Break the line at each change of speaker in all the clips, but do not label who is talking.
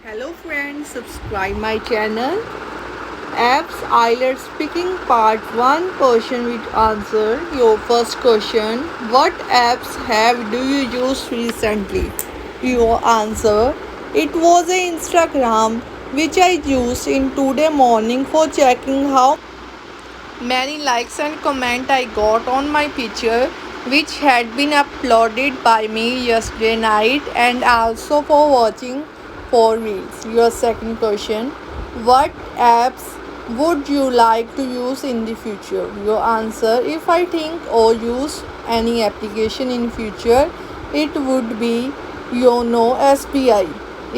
Hello friends, subscribe my channel. Apps IELTS Speaking Part 1 question with answer. Your first question: what apps do you used recently? Your answer: it was a Instagram which I used in today morning for checking how many likes and comment I got on my picture which had been uploaded by me yesterday night, and also for watching for reels. Your second question: what apps would you like to use in the future? Your answer: if I think or use any application in future, it would be Yono SBI.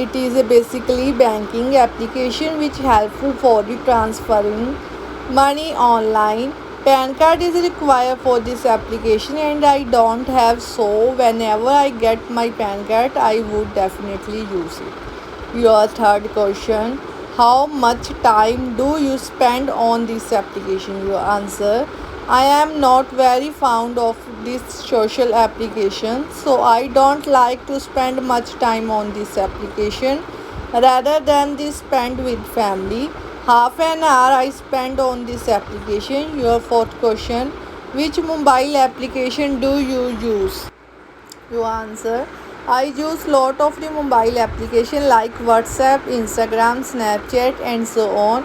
It is a basically banking application which helpful for the transferring money online. PAN card is required for this application and I don't have, so whenever I get my PAN card I would definitely use it. Your third question: how much time do you spend on this application? Your answer: I am not very fond of this social application, so I don't like to spend much time on this application. Rather than this spend with family, half an hour I spend on this application. Your fourth question: which mobile application do you use? Your answer: I use lot of the mobile application like WhatsApp, Instagram, Snapchat and so on.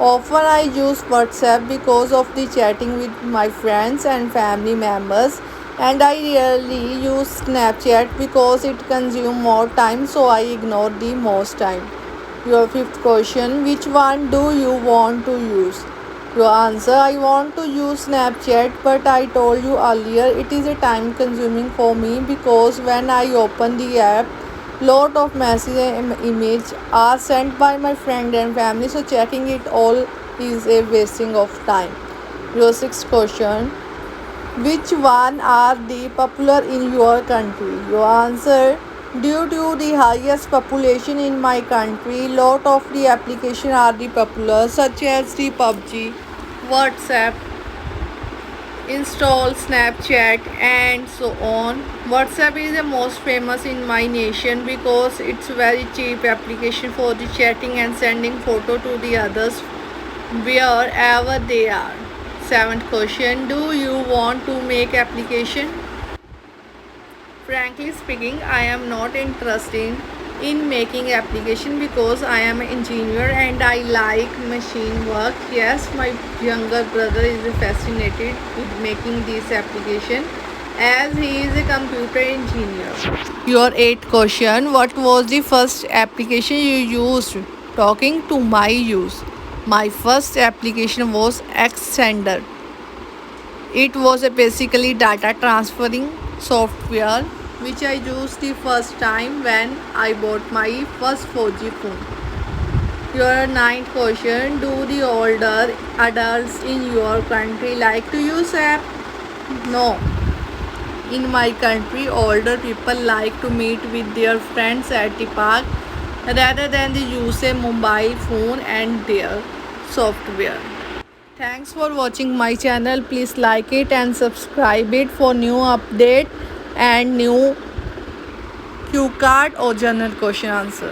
Often I use WhatsApp because of the chatting with my friends and family members, and I rarely use Snapchat because it consumes more time, so I ignore the most time. Your fifth question: which one do you want to use? Your answer: I want to use Snapchat, but I told you earlier it is a time consuming for me because when I open the app, lot of messages and images are sent by my friend and family, so checking it all is a wasting of time. Your sixth question: which one are the popular in your country? Your answer: due to the highest population in my country, lot of the applications are the popular such as the PUBG, WhatsApp, install Snapchat and so on. WhatsApp is the most famous in my nation because it's very cheap application for the chatting and sending photo to the others wherever they are. Seventh question: do you want to make application? Frankly speaking, I am not interested in making application because I am an engineer and I like machine work. Yes, my younger brother is fascinated with making this application as he is a computer engineer. Your eighth question: what was the first application you used? Talking to my use. My first application was Xsender. It was a basically data transferring software which I used the first time when I bought my first 4G phone. Your ninth question: do the older adults in your country like to use app? No. In my country, older people like to meet with their friends at the park rather than they use a mobile phone and their software. Thanks for watching my channel. Please like it and subscribe it for new update and new cue card or general question answer.